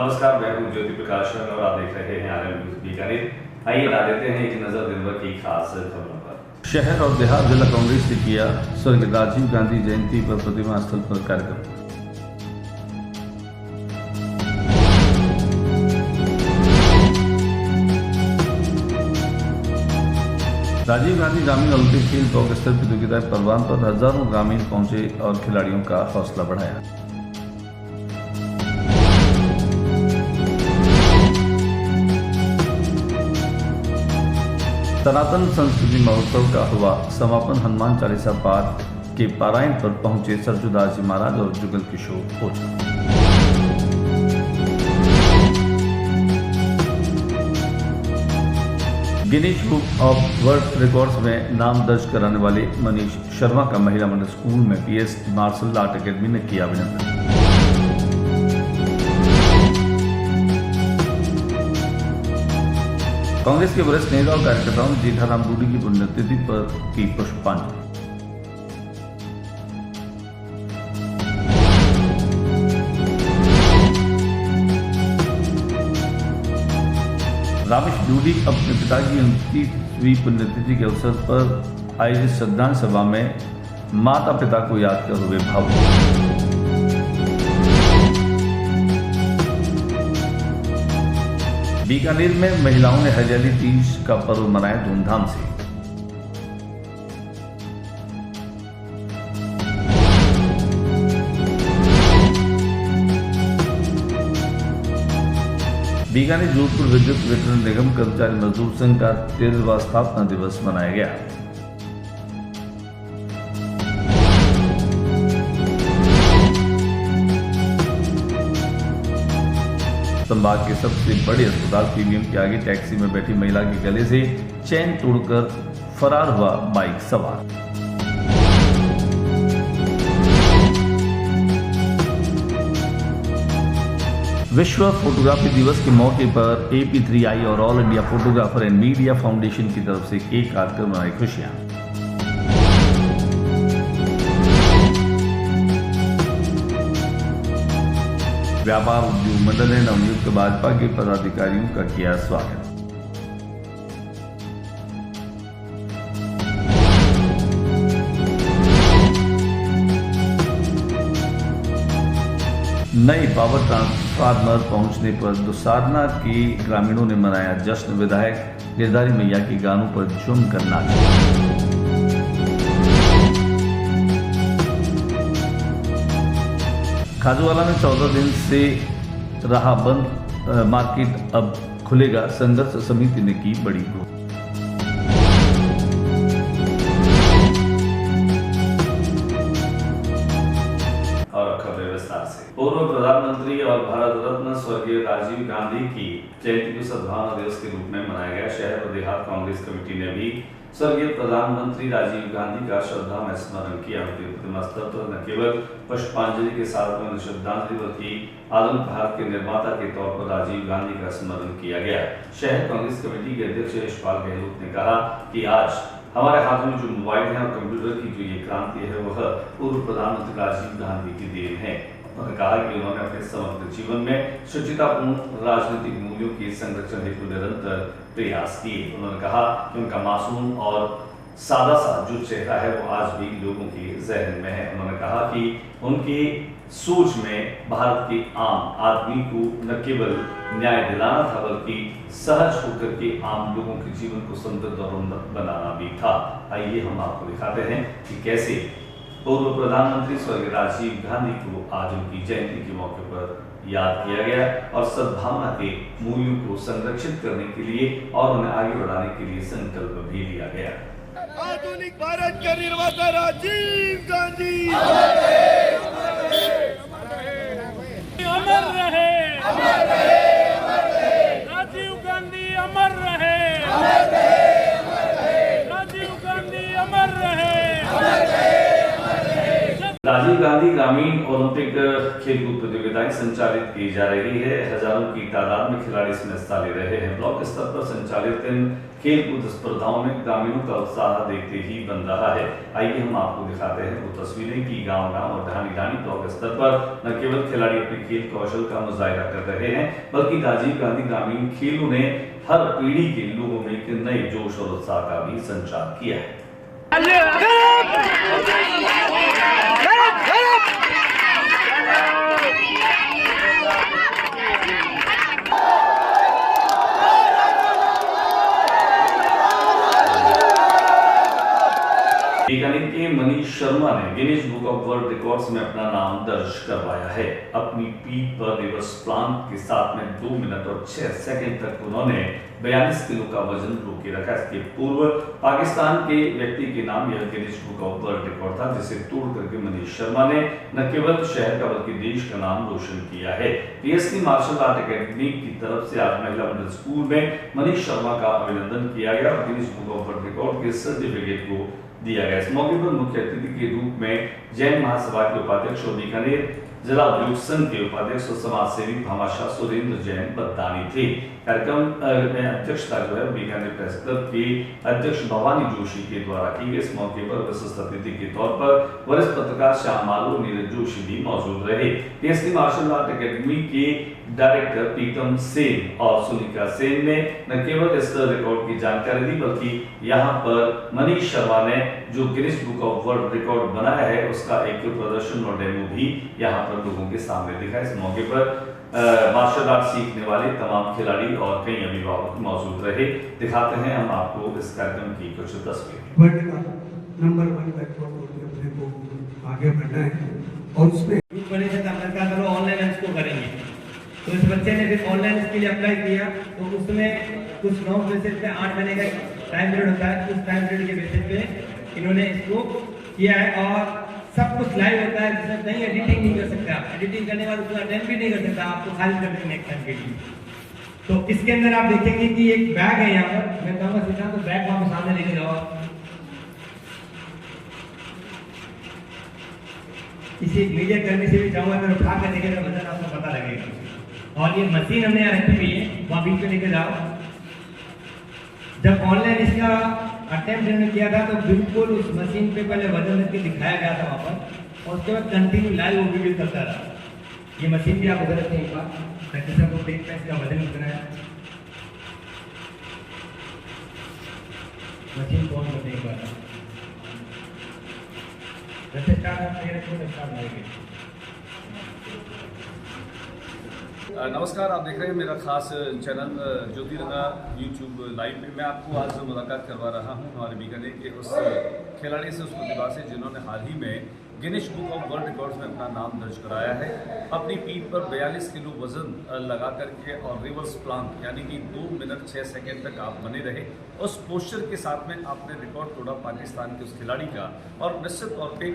नमस्कार, मैं हूं ज्योति प्रकाश और आप देख रहे हैं आरएम न्यूज़ बीकानेर। आइए डाल देते हैं एक नजर दिन भर की खास खबरों पर। शहर और देहात जिला कांग्रेस ने किया स्वर्गीय राजीव गांधी जयंती पर प्रतिमा स्थल पर कार्यक्रम। राजीव गांधी ग्रामीण ओलंपिक खेल ब्लॉक स्तर प्रतियोगिता परवान पर हजारों ग्रामीण पहुंचे और खिलाड़ियों का हौसला बढ़ाया। सनातन संस्कृति महोत्सव का हुआ समापन। हनुमान चालीसा पाठ के पारायण पर पहुंचे सरजूदास जी महाराज और Jugal Kishore Ojha. Guinness book of world records में नाम दर्ज कराने वाले मनीष शर्मा का महिला मंडल स्कूल में पीएस मार्शल आर्ट अकेडमी ने किया अभिनंदन। कांग्रेस के वरिष्ठ नेता और कार्यकर्ताओं ने जेठाराम डूडी की पुण्यतिथि पर की पुष्पांजलि। रामेश डूडी अपने पिता की 29वीं पुण्यतिथि के अवसर पर आयोजित श्रद्धांजलि सभा में माता पिता को याद कर हुए भावुक। बीकानेर में महिलाओं ने हरियाली तीज का पर्व मनाया धूमधाम से। बीकानेर जोधपुर विद्युत वितरण निगम कर्मचारी मजदूर संघ का 13वां स्थापना दिवस मनाया गया। संभाग के सबसे बड़े अस्पताल पीवीएम के आगे टैक्सी में बैठी महिला के गले से चैन तोड़कर फरार हुआ बाइक सवार। विश्व फोटोग्राफी दिवस के मौके पर AP3I और all India photographer and media foundation की तरफ से केक काटकर मनाई खुशियां। व्यापार उद्योग मंडल ने नवनियुक्त भाजपा के पदाधिकारियों का किया स्वागत। नए पावर ट्रांसफार्मर पहुंचने पर दुसारना के ग्रामीणों ने मनाया जश्न। विधायक गिरधारी मैया के गानों पर झूम कर नाचे। खाजूवाला में 14 दिन से रहा बंद मार्केट अब खुलेगा। संघर्ष समिति ने की बड़ी घोषणा। पूर्व प्रधानमंत्री और भारत रत्न स्वर्गीय राजीव गांधी की जयंती को सद्भावना दिवस के रूप में मनाया गया। शहर और देहात कांग्रेस कमेटी ने भी स्वर्गीय प्रधानमंत्री राजीव गांधी का श्रद्धा में स्मरण किया। उनकी प्रतिमा स्थल पर न केवल पुष्पांजलि के साथ में श्रद्धांजलि बल्कि आधुनिक भारत के निर्माता के तौर पर राजीव गांधी का स्मरण किया गया। शहर कांग्रेस कमेटी के अध्यक्ष यशपाल गहलोत ने कहा कि आज हमारे हाथों में जो मोबाइल है और कंप्यूटर की जो ये क्रांति है वह पूर्व प्रधानमंत्री राजीव गांधी की देन है। उन्होंने कहा कि उन्होंने अपने समग्र जीवन में शुचितापूर्ण राजनीतिक मूल्यों के संरक्षण हेतु निरंतर प्रयास किए। उन्होंने कहा कि उनका मासूम और सादा सा जो चेहरा है वो आज भी लोगों के जहन में है। उन्होंने कहा कि उनकी सोच में भारत के आम आदमी को न केवल न्याय दिलाना था बल्कि सहज होकर के आम लोगों के जीवन को समृद्ध और उन्नत बनाना भी था। आइए हम आपको दिखाते हैं कि कैसे पूर्व प्रधानमंत्री स्वर्गीय राजीव गांधी को आज उनकी जयंती के मौके पर याद किया गया और सद्भावना के मूल्यों को संरक्षित करने के लिए और उन्हें आगे बढ़ाने के लिए संकल्प भी लिया गया। आधुनिक भारत के निर्माता राजीव गांधी अमर रहे, अमर रहे, अमर रहे। राजीव गांधी अमर रहे, अमर रहे, अमर रहे। राजीव गांधी अमर रहे, अमर रहे, अमर रहे। राजीव राजीव गांधी ग्रामीण ओलंपिक खेलकूद प्रतियोगिताएं संचालित की जा रही है। हजारों की तादाद में खिलाड़ी इसमें हिस्सा ले रहे हैं। ब्लॉक स्तर पर संचालित इन खेलकूद स्पर्धाओं में ग्रामीणों का उत्साह देखते ही बन रहा है। आइए हम आपको दिखाते हैं वो तस्वीरें कि गांव-गांव और ढाणी-ढाणी ब्लॉक स्तर पर न केवल खिलाड़ी अपने खेल कौशल का मुजाहिरा कर रहे हैं, बल्कि राजीव गांधी ग्रामीण खेलों ने हर पीढ़ी के लोगों में एक नए जोश और उत्साह का भी संचार किया है। बीकानेर के मनीष शर्मा ने Guinness book of world records में अपना नाम दर्ज करवाया है। अपनी पीठ पर रिवर्स प्लांट के साथ में 2 मिनट और 6 सेकंड तक उन्होंने 42 किलो का वजन रोके रखा। इसके पूर्व पाकिस्तान के व्यक्ति के नाम यह Guinness book of world record था, जिसे तोड़ करके मनीष शर्मा ने न केवल शहर का बल्कि देश का नाम रोशन किया है। पीएससी मार्शल आर्ट एकेडमी की तरफ से आज महिला मिडिल स्कूल में मनीष शर्मा का अभिनंदन किया गया और Guinness book of world record के सर्टिफिकेट को दिया गया। इस मौके पर मुख्य अतिथि के रूप में जैन महासभा के उपाध्यक्ष और बीकानेर जिला उद्योग संघ के उपाध्यक्ष और समाज सेवी भामाशाह सुरेंद्र जैन बद्दानी थे। कार्यक्रम में अध्यक्षता जो है बीकानेर प्रेस क्लब के अध्यक्ष भवानी जोशी के द्वारा की गई। इस मौके पर विशिष्ट अतिथि के तौर पर वरिष्ठ पत्रकार श्याम मालू और नीरज जोशी भी मौजूद रहे। पीएससी मार्शल आर्ट एकेडमी के डायरेक्टर प्रीतम सेन और सुनीता सेन ने न केवल इस रिकॉर्ड की जानकारी दी, बल्कि यहाँ पर मनीष शर्मा ने जो Guinness book of world record बनाया है उसका एक प्रदर्शन और डेमो भी यहाँ पर लोगों के सामने दिखा। इस मौके पर मार्शल आर्ट सीखने वाले तमाम खिलाड़ी और कई अभिभावक मौजूद रहे। दिखाते हैं हम आपको इस कार्यक्रम की कुछ तस्वीरें। वर्ल्ड का नंबर 1 बैकवर्ड अपने को आगे बढ़ना है और उसमें बने से चलो ऑनलाइन इसको करेंगे। तो इस बच्चे ने फिर ऑनलाइन इसके लिए अप्लाई किया, तो उसमें कुछ 9 बेसिस पे 8 महीने का टाइम पीरियड होता है। उस टाइम पीरियड के बेसिस पे इन्होंने इसको किया है और सब कुछ लाइव होता है, जिसमें कहीं एडिटिंग नहीं कर सकते आप। एडिटिंग करने के बाद उसको अटेंड भी नहीं कर सकता, आपको खाली कर देंगे नेक्स्ट टाइम के लिए। तो इसके अंदर आप देखेंगे कि एक बैग है यहाँ पर, मैं कहूँगा सीधा तो बैग वहाँ सामने लेके जाओ। किसी मीडिया कर्मी से भी जाऊँगा अगर उठा कर देखेगा वजन आपको पता लगेगा। और ये मशीन हमने यहाँ रखी हुई है, वहाँ बीच में लेके जाओ। जब ऑनलाइन इसका अटेम्प्ट हमने किया था तो बिल्कुल उस मशीन पे पहले वजन रख के दिखाया गया था वहाँ पर, और उसके बाद कंटिन्यू लाइव वो वीडियो करता रहा। ये मशीन भी आप उधर रखते हैं एक बार, ताकि सबको देख पाए इसका वजन कितना है। मशीन कौन करते एक बार जैसे स्टार्ट नमस्कार, आप देख रहे हैं मेरा खास चैनल ज्योतिरंगा यूट्यूब लाइव में। मैं आपको आज मुलाकात करवा रहा हूं हमारे बीकानेर के उस खिलाड़ी से, उस प्रतिभा से जिन्होंने हाल ही में Guinness book of world records में अपना नाम दर्ज कराया है। अपनी पीठ पर 42 किलो वजन लगा करके और रिवर्स प्लांट यानी कि 2 मिनट 6 सेकंड तक आप बने रहे। उस पोस्चर के साथ में आपने रिकॉर्ड तोड़ा पाकिस्तान के उस खिलाड़ी का। और निश्चित तौर पे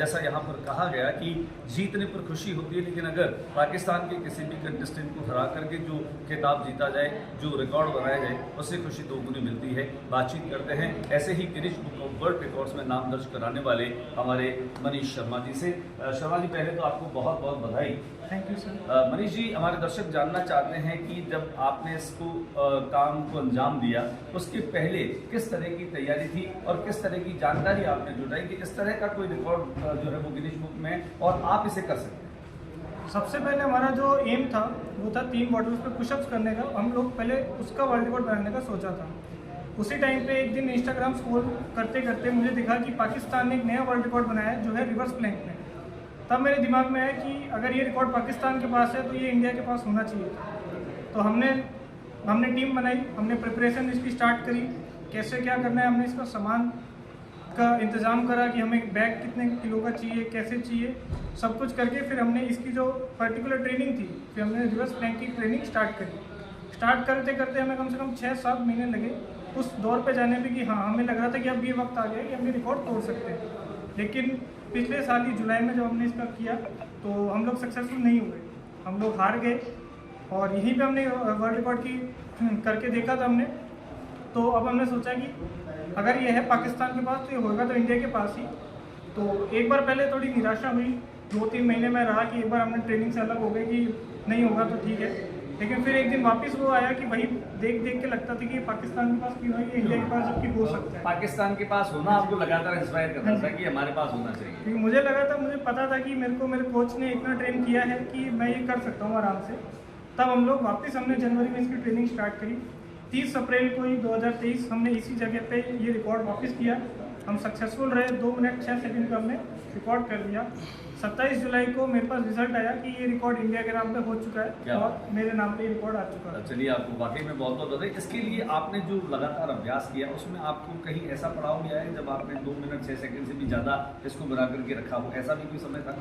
जैसा यहाँ पर कहा गया कि जीतने पर खुशी होती है, लेकिन अगर पाकिस्तान के किसी भी कंटेस्टेंट को हरा करके जो खिताब जीता जाए, जो रिकॉर्ड बनाया जाए, उससे खुशी दोगुनी मिलती है। बातचीत करते हैं ऐसे ही Guinness book of world records में नाम दर्ज कराने वाले हमारे मनीष शर्मा जी से। शर्मा जी, पहले तो आपको बहुत बहुत बधाई। Thank you sir. Manish ji, हमारे दर्शक जानना चाहते हैं कि जब आपने इसको काम को अंजाम दिया, उसके पहले किस तरह की तैयारी थी और किस तरह की जानकारी आपने जुटाई कि इस तरह का कोई रिकॉर्ड जो है वो गिनीज बुक में और आप इसे कर सकते हैं? सबसे पहले हमारा जो एम था वो था 3 बॉटल्स पे पुशअप्स करने का। हम लोग पहले उसका वर्ल्ड रिकॉर्ड बनाने का सोचा था। उसी टाइम पे एक दिन इंस्टाग्राम स्क्रॉल करते करते मुझे दिखा कि पाकिस्तान ने एक नया वर्ल्ड रिकॉर्ड बनाया है जो है रिवर्स प्लैंक में। तब मेरे दिमाग में आया कि अगर ये रिकॉर्ड पाकिस्तान के पास है तो ये इंडिया के पास होना चाहिए। तो हमने टीम बनाई, हमने प्रिपरेशन इसकी स्टार्ट करी, कैसे क्या करना है। हमने इसका सामान का इंतज़ाम करा कि हमें बैग कितने किलो का चाहिए, कैसे चाहिए, सब कुछ करके फिर हमने इसकी जो पर्टिकुलर ट्रेनिंग थी, फिर हमने रिवर्स प्लैंक की ट्रेनिंग स्टार्ट करी। स्टार्ट करते करते हमें कम से कम 6-7 महीने लगे उस दौर पे जाने में कि हाँ, हमें लग रहा था कि अब ये वक्त आ गया कि हम ये रिकॉर्ड तोड़ सकते हैं। लेकिन पिछले साल ही जुलाई में जब हमने इसका किया तो हम लोग सक्सेसफुल नहीं हुए, हम लोग हार गए। और यहीं पे हमने वर्ल्ड रिकॉर्ड की करके देखा था हमने। तो अब हमने सोचा कि अगर ये है पाकिस्तान के पास तो ये होगा तो इंडिया के पास ही। तो एक बार पहले थोड़ी निराशा हुई, 2-3 महीने में रहा कि एक बार हमने ट्रेनिंग से अलग हो गए कि नहीं होगा तो ठीक है, लेकिन फिर एक दिन वापस वो आया कि वही देख देख के लगता था कि पाकिस्तान के पास क्यों है, ये इंडिया के पास जबकि हो सकता है। पाकिस्तान के पास होना आपको लगातार इंस्पायर कर रहा था कि हमारे पास होना चाहिए। क्योंकि मुझे लगा था, मुझे पता था कि मेरे कोच ने इतना ट्रेन किया है कि मैं ये कर सकता हूँ आराम से। तब हम लोग वापस हमने जनवरी में इसकी ट्रेनिंग स्टार्ट करी। 30 अप्रैल को ही 2023 हमने इसी जगह पे ये रिकॉर्ड वापस किया। हम सक्सेसफुल रहे, 2 मिनट 6 सेकंड का हमने रिकॉर्ड कर दिया। 27 जुलाई को मेरे पास रिजल्ट आया कि ये रिकॉर्ड इंडिया के नाम पे हो चुका है और मेरे नाम पे रिकॉर्ड आ चुका है। चलिए, आपको वाकई में बहुत बहुत बधाई। इसके लिए आपने जो लगातार अभ्यास किया उसमें आपको कहीं ऐसा पड़ाव भी आया जब आपने 2 मिनट 6 सेकंड से भी ज़्यादा इसको बना करके रखा हो, ऐसा भी कोई समय था?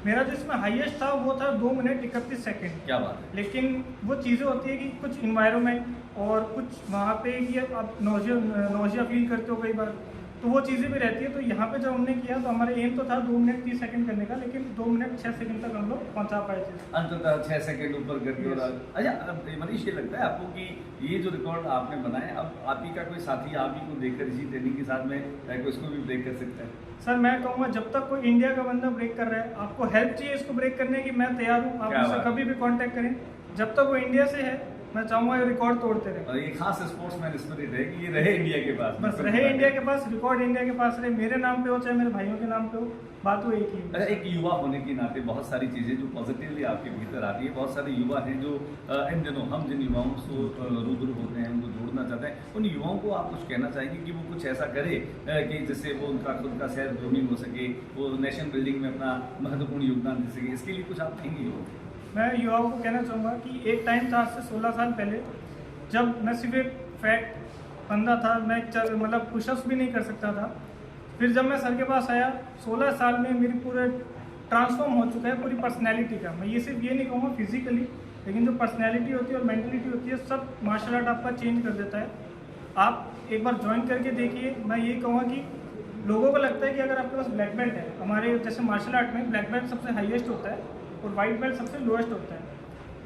मेरा जिसमें हाईएस्ट था वो था 2 मिनट 31 सेकंड। क्या बात है। लेकिन वो चीज़ें होती है कि कुछ इन्वायरमेंट और कुछ वहाँ पे कि आप नोजिया फील करते हो कई बार, तो वो चीज़ें भी रहती है। तो यहाँ पे जब हमने किया तो हमारा एम तो था 2 मिनट 30 सेकंड करने का, लेकिन 2 मिनट 6 सेकंड तक हम लोग पहुँचा पाए थे। अंततः 6 सेकंड ऊपर करके। और अच्छा मनीष, ये लगता है आपको कि ये जो रिकॉर्ड आपने बनाया, अब आप ही का कोई साथी आप ही को देखकर इसी ट्रेनिंग के साथ में इसको भी ब्रेक कर सकता है? सर मैं कहूँगा जब तक कोई इंडिया का बंदा ब्रेक कर रहा है, आपको हेल्प चाहिए इसको ब्रेक करने की, मैं तैयार हूँ, आप मुझसे कभी भी कांटेक्ट करें। जब तक वो इंडिया से है मैं चाहूँगा ये रिकॉर्ड तोड़ते रहे। और ये खास स्पोर्ट्समैन स्पिरिट है कि ये रहे इंडिया के पास, बस रहे इंडिया के पास, रिकॉर्ड इंडिया के पास रहे, मेरे नाम पे हो चाहे मेरे भाइयों के नाम पे हो, बात वो एक ही है। एक युवा होने के नाते बहुत सारी चीज़ें जो पॉजिटिवली आपके भीतर आती है, बहुत सारे युवा हैं जो इन दिनों हम जिन युवाओं से रूबरू होते हैं, उनको जोड़ना चाहते हैं, उन युवाओं को आप कुछ कहना चाहेंगे कि वो कुछ ऐसा करे कि जिससे वो उनका खुद का सेल्फ ग्रूमिंग हो सके, वो नेशन बिल्डिंग में अपना महत्वपूर्ण योगदान दे सके, इसके लिए कुछ आप कहेंगे? मैं युवाओं को कहना चाहूँगा कि एक टाइम था आज से 16 साल पहले, जब मैं सिर्फ एक फैट बंदा था, मैं मतलब पुशअप्स भी नहीं कर सकता था। फिर जब मैं सर के पास आया, 16 साल में मेरी पूरे ट्रांसफॉर्म हो चुका है पूरी पर्सनैलिटी का। मैं ये सिर्फ ये नहीं कहूँगा फिजिकली, लेकिन जो पर्सनैलिटी होती है और मेंटलिटी होती है, सब मार्शल आर्ट आपका चेंज कर देता है। आप एक बार ज्वाइन करके देखिए। मैं ये कहूँगा कि लोगों को लगता है कि अगर आपके पास ब्लैक बेल्ट है, हमारे जैसे मार्शल आर्ट में ब्लैक बेल्ट सबसे हाईएस्ट होता है और वाइट बेल्ट सबसे लोएस्ट होता है।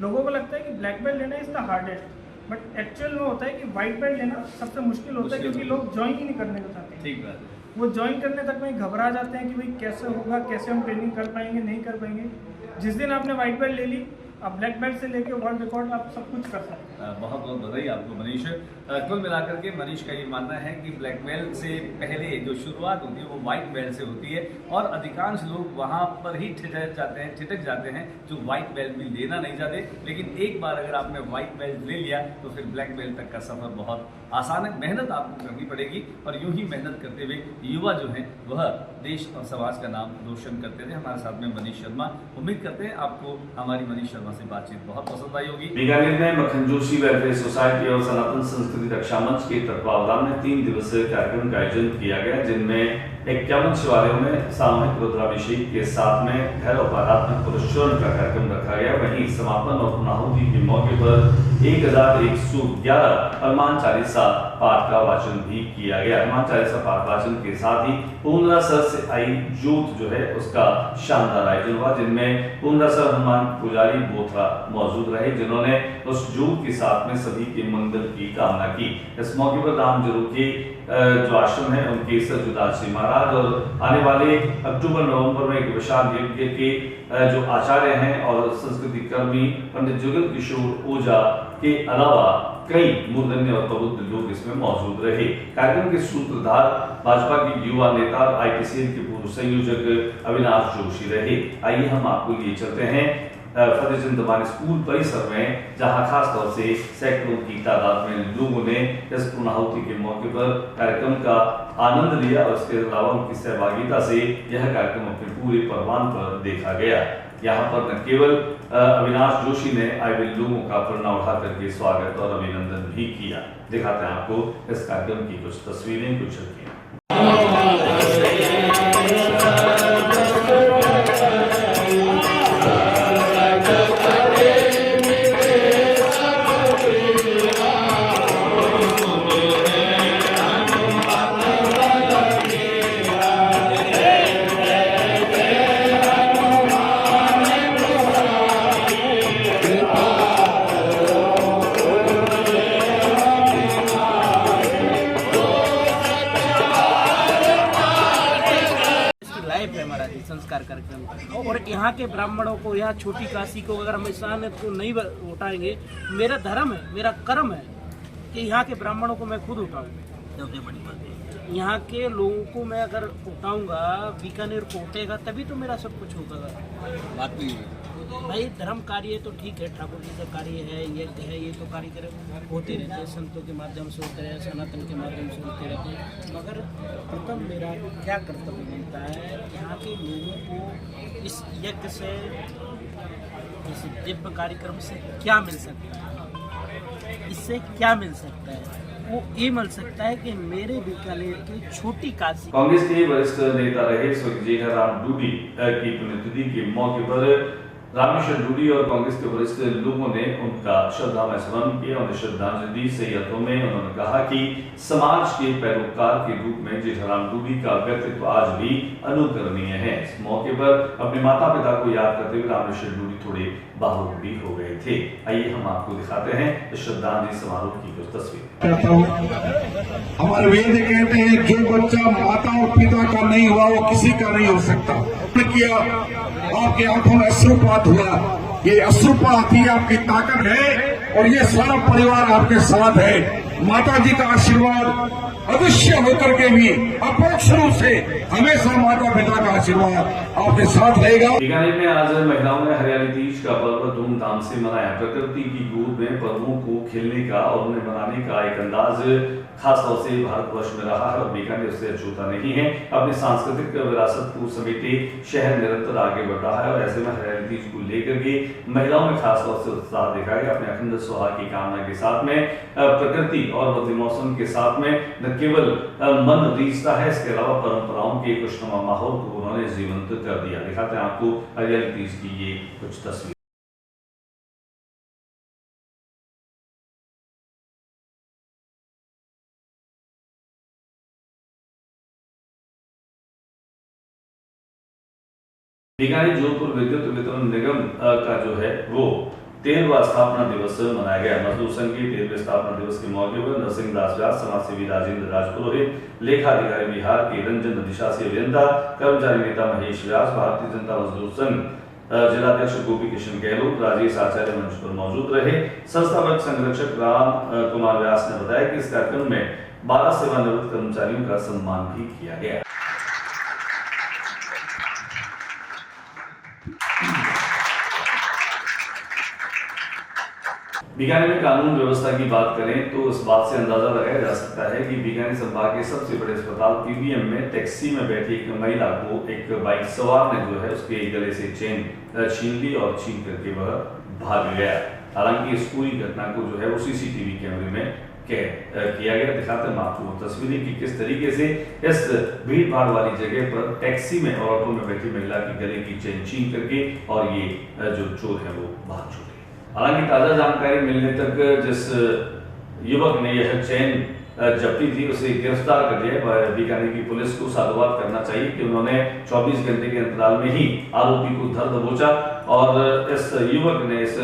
लोगों को लगता है कि ब्लैक बेल्ट लेना is the hardest, but actual में होता है कि वाइट बेल्ट लेना सबसे मुश्किल होता है, क्योंकि लोग ज्वाइन ही नहीं करने को चाहते। ठीक बात है। वो ज्वाइन करने तक में घबरा जाते हैं कि भाई कैसे होगा, कैसे हम ट्रेनिंग कर पाएंगे, नहीं कर पाएंगे। जिस दिन आपने वाइट बेल्ट ले ली, आप ब्लैक बेल्ट से लेके वर्ल्ड रिकॉर्ड आप सब कुछ कर सकते हैं। बहुत बहुत बधाई आपको मनीष। कुल मिलाकर के मनीष का ये मानना है कि ब्लैक बेल्ट से पहले जो शुरुआत होती है वो वाइट बेल्ट से होती है, और अधिकांश लोग वहाँ पर ही ठिठक जाते हैं जो वाइट बेल्ट भी लेना नहीं चाहते। लेकिन एक बार अगर आपने वाइट बेल्ट ले लिया तो फिर ब्लैक बेल्ट तक का सफर बहुत आसान है। मेहनत आपको करनी पड़ेगी, और यूं ही मेहनत करते हुए युवा जो हैं वह देश और समाज का नाम रोशन करते थे। हमारे साथ में मनीष शर्मा। उम्मीद करते हैं आपको हमारी मनीष शर्मा से बातचीत बहुत पसंद आई होगी। बीकानेर में मक्खन जोशी वेलफेयर सोसाइटी और सनातन संस्कृति रक्षा मंच के तत्वावधान में 3 दिवसीय कार्यक्रम का आयोजन किया गया, जिनमें 51 शिवालयों में सामूहिक रुद्राभिषेक के साथ में भैरव आराधना पुरस्चरण का कार्यक्रम रखा गया। वहीं समापन और पूर्णाहुति के मौके पर 1111 हनुमान चालीसा पाठ का वाचन भी किया गया। हनुमान चालीसा पाठ वाचन के साथ ही पूर्णरासर से आई जोत जो है उसका शानदार आयोजन हुआ, जिनमें पूर्णरासर हनुमान पुजारी बोथरा मौजूद रहे, जिन्होंने उस जोत के साथ में सभी के मंगल की कामना की। इस मौके पर राम जरूर के जो आश्रम है उनके सरजुदास जी महाराज और आने वाले अक्टूबर-नवंबर में एक विशाल यज्ञ के जो आचार्य हैं और संस्कृति कर्मी पंडित जुगल किशोर ओझा के अलावा कई मूर्धन्य और प्रबुद्ध लोग इसमें मौजूद रहे। कार्यक्रम के सूत्रधार भाजपा के युवा नेता आईटीसीएल के पूर्व संयोजक अविनाश जोशी रहे। आइए हम आपको लिए चलते हैं फतेहचंद दमानी स्कूल परिसर में, जहां खास तौर से सैकड़ों की तादाद में लोगों ने इस पूर्णाहुति के मौके पर कार्यक्रम का आनंद लिया, और इसके अलावा उनकी सहभागिता से यह कार्यक्रम अपने पूरे परवान पर देखा गया। यहाँ पर न केवल अविनाश जोशी ने आए हुए लोगों का पन्ना उठा करके स्वागत और अभिनंदन भी किया। दिखाते हैं आपको इस कार्यक्रम की कुछ तस्वीरें, कुछ झलकियां। कार्यक्रम। और यहाँ के ब्राह्मणों को, यहाँ छोटी काशी को अगर हम ईशान को नहीं उठाएंगे, मेरा धर्म है, मेरा कर्म है कि यहाँ के ब्राह्मणों को मैं खुद उठाऊँ। सबसे बड़ी बात है यहाँ के लोगों को मैं अगर उठाऊंगा, बीकानेर को उठेगा तभी तो मेरा सब कुछ होगा। बात भाई धर्म कार्य तो ठीक है, ठाकुर जी का कार्य है, यज्ञ है, ये तो कार्यक्रम होते रहते हैं, संतों के माध्यम से होते रहे, सनातन के माध्यम से होते रहते हैं। मगर प्रथम मेरा क्या कर्तव्य बनता है, यहाँ के लोगों को इस यज्ञ से, इस दिव्य कार्यक्रम से क्या मिल सकता है, इससे क्या मिल सकता है? वो ये मिल सकता है कि मेरे बीकानेर की छोटी काशी। कांग्रेस के वरिष्ठ नेता रहे स्वर्गीय जेठाराम डूडी की पुण्यतिथि के मौके पर रामेश्वर डूडी और कांग्रेस के वरिष्ठ लोगों ने उनका श्रद्धामय स्मरण किया, उन्हें श्रद्धांजलि दी। सही अर्थों में उन्होंने कहा कि समाज के पैरोकार के रूप में जेठाराम डूडी का व्यक्तित्व आज भी अनुकरणीय है। इस मौके पर अपने माता पिता को याद करते हुए रामेश्वर डूडी थोड़े भावुक भी हो गए थे। आइए हम आपको दिखाते हैं इस श्रद्धांजलि समारोह की कुछ तस्वीर। हमारे वेद कहते हैं जो बच्चा माता और पिता का नहीं हुआ वो किसी का नहीं हो सकता। किया आपकी आंखों में अश्रुपात हुआ, ये अश्रुपात ही आपकी ताकत है और ये सारा परिवार आपके साथ है। माता जी का आशीर्वाद अवश्य होकर के भी अपरोक्ष रूप से हमेशा माता पिता का आशीर्वाद आपके साथ रहेगा। बीकानेर में आज महिलाओं ने हरियाली तीज का पर्व धूमधाम से मनाया। प्रकृति की गोद में पर्वों को खेलने का और उन्हें मनाने का एक अंदाज खासतौर से भारतवर्ष में रहा है और बीकानेर उससे अछूता नहीं है। अपनी सांस्कृतिक विरासत को समेटे शहर निरंतर आगे बढ़ रहा है और ऐसे में हरियाली तीज को लेकर के महिलाओं में खासतौर से उत्साह देखा गया। अपने अखंड सुहाग की कामना के साथ में प्रकृति और बदले मौसम के साथ में न केवल मन रीझता है, इसके अलावा परंपराओं के खुशनुमा माहौल को उन्होंने जीवंत कर दिया। दिखाते हैं आपको हरियाली तीज की ये कुछ तस्वीर। बीकानेर जोधपुर विद्युत वितरण निगम का जो है वो 13वां स्थापना दिवस मनाया गया। मजदूर संघ के 13वें स्थापना दिवस के मौके पर नरसिंह दास व्यास, समाजसेवी राजेंद्र राजपुरोहित, लेखा अधिकारी बिहार के रंजन, अधिशासी अभियंता, कर्मचारी नेता महेश व्यास, भारतीय जनता मजदूर संघ जिलाध्यक्ष गोपी किशन गहलोत, राजेश आचार्य मंच पर मौजूद रहे। संस्थापक संरक्षक राम कुमार व्यास ने बताया कि इस कार्यक्रम में 12 सेवानिवृत्त कर्मचारियों का सम्मान भी किया गया। बीकानेर में कानून व्यवस्था की बात करें तो इस बात से अंदाजा लगाया जा सकता है कि बीकानेर संभाग के सबसे बड़े अस्पताल पीबीएम में टैक्सी में बैठी एक महिला को एक बाइक सवार ने जो है उसके गले से चेन छीन ली और छीन करके वह भाग गया। हालांकि इस पूरी घटना को जो है वो सीसीटीवी कैमरे में कैद किया गया। दिखाते हैं आपको तस्वीरें कि किस तरीके से इस भीड़ भाड़ वाली जगह पर टैक्सी में और ऑटो में बैठी महिला की गले की चेन छीन करके और ये जो चोर है वो भाग छूटे। हालांकि ताजा जानकारी मिलने तक जिस युवक ने यह चेन जब्ती थी उसे गिरफ्तार कर लिया। बीकानेर की पुलिस को साधुवाद करना चाहिए कि उन्होंने 24 घंटे के अंतराल में ही आरोपी को धर दबोचा और इस युवक ने इस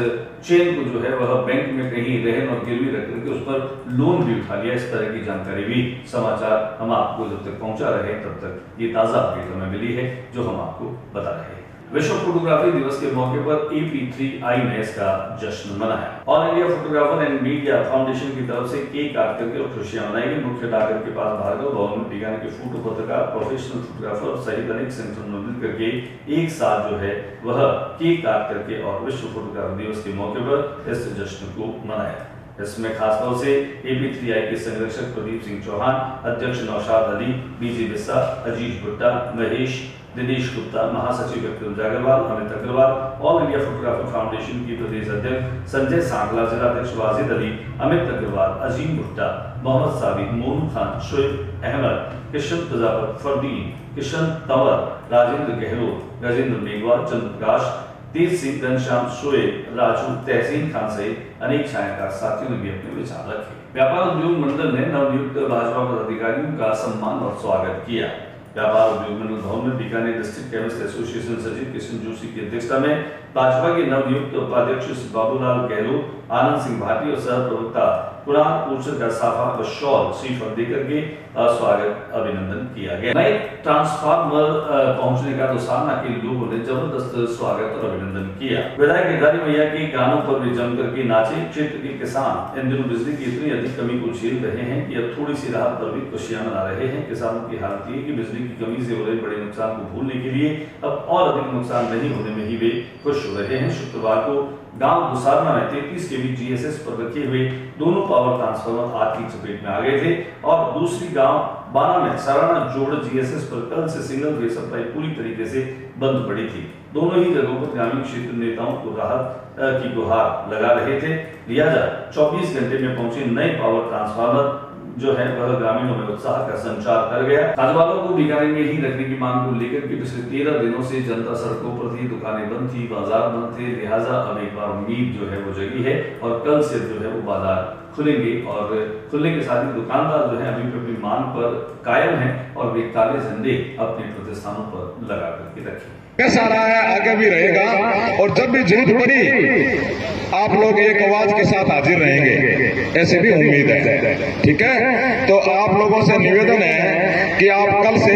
चेन को जो है वह बैंक में कहीं रहन और गिरवी रख करके उस पर लोन भी उठा लिया। इस तरह की जानकारी भी समाचार हम आपको जब तक पहुंचा रहे तब तक ये ताजा अपडेट हमें मिली है जो हम आपको बता रहे हैं। विश्व फोटोग्राफी दिवस के मौके पर AP3I ने इसका जश्न मनाया। All India photographer and media foundation की तरफ से केक काट करके और खुशियां मनाई गई। मुख्य डाकघर के पास भार्गव भवन में बीकानेर के फोटो पत्रकार, प्रोफेशनल फोटोग्राफर सहित अनेक संगठनों ने मिल करके एक साथ जो है वह केक काट करके और विश्व फोटोग्राफी दिवस के मौके पर इस जश्न को मनाया। इसमें खासतौर से AP3I के संरक्षक प्रदीप सिंह चौहान, अध्यक्ष नौशाद अली, बीजी बिस्सा, अजीज भुट्टा, महेश, दिनेश गुप्ता, महासचिव Vikram Jagarwal, Amit Agarwal, all India photography foundation की प्रदेश अध्यक्ष संजय सांगला, जिलाध्यक्ष वाजिद अली, अमित अग्रवाल, अजीम भुट्टा, मोहम्मद साबिक, मोनू खान, शोएब अहमद, किशन प्रजापत, फरदीन, किशन तंवर, राजेंद्र गहलोत, गजेंद्र मेघवाल, चंद्र प्रकाश, तेज सिंह, घनश्याम, शोएब, राजू, तहसीन खान सहित अनेक छायाकार साथियों ने भी अपने विचार रखे। व्यापार उद्योग मंडल ने नवनियुक्त भाजपा पदाधिकारियों का सम्मान और स्वागत किया। व्यापार उद्योग मंडल भवन में बीकानेर डिस्ट्रिक्ट केमिस्ट एसोसिएशन सचिव किशन जोशी की अध्यक्षता में भाजपा के नवनियुक्त उपाध्यक्ष बाबूलाल गहलोत, आनंद सिंह भाटी और सह प्रवक्ता कुरान पूछर का साफा व शॉल श्रीफल देकर के स्वागत अभिनंदन किया गया। नए ट्रांसफार्मर पहुंचने का दोसाना के लोगों ने जबरदस्त स्वागत और अभिनंदन किया। विधायक केदारी मैया के गानों पर भी जम करके नाचे। क्षेत्र के किसान इन दिनों बिजली की इतनी अधिक कमी को झेल रहे हैं कि अब थोड़ी सी राहत पर भी खुशियां मना रहे हैं। किसानों की हालत ये कि बिजली की कमी से हो रहे बड़े नुकसान को भूलने के लिए अब और अधिक नुकसान नहीं होने में ही वे खुश हो रहे हैं। शुक्रवार को गांव दुसारना में 33 केवी जीएसएस पर रखे हुए दोनों पावर ट्रांसफार्मर आग की चपेट में आ गए थे और दूसरी गांव बाना में सराना जोड़ जीएसएस पर कल से सिंगल फेज सप्लाई पूरी तरीके से बंद पड़ी थी। दोनों ही जगहों पर ग्रामीण क्षेत्र नेताओं को राहत की गुहार लगा रहे थे। लिहाजा 24 घंटे में पहुंचे नए पावर ट्रांसफार्मर जो है वह ग्रामीणों में उत्साह का संचार कर गया। राज्यपालों को बीकानेर में ही रखने की मांग को लेकर के पिछले 13 दिनों से जनता सड़कों पर थी, दुकानें बंद थी, बाजार बंद थे। लिहाजा अब एक बार उम्मीद जो है वो जगी है और कल से जो है वो बाजार खुलेंगे और खुलने के साथ ही दुकानदार जो है अभी अपनी मांग पर कायम है और वे काले झंडे अपने प्रतिष्ठानों पर लगा करके रखें। कैसा रहा है आगे भी रहेगा और जब भी जरूरत पड़ी आप लोग एक आवाज के साथ हाजिर रहेंगे, ऐसे भी उम्मीद है। ठीक है, तो आप लोगों से निवेदन है कि आप कल से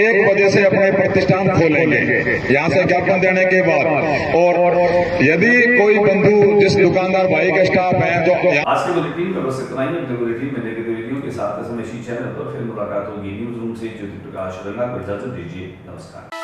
1 बजे से अपने प्रतिष्ठान खोलेंगे यहाँ से ज्ञापन देने के बाद। और यदि कोई बंधु जिस दुकानदार भाई के स्टाफ है जो आज के बुलेटिन में बस इतना ही। अपने बुलेटिन में नई गतिविधियों के साथ समय इसी चैनल पर फिर मुलाकात होगी। न्यूज रूम से ज्योति प्रकाश रंगा को इजाजत दीजिए। नमस्कार।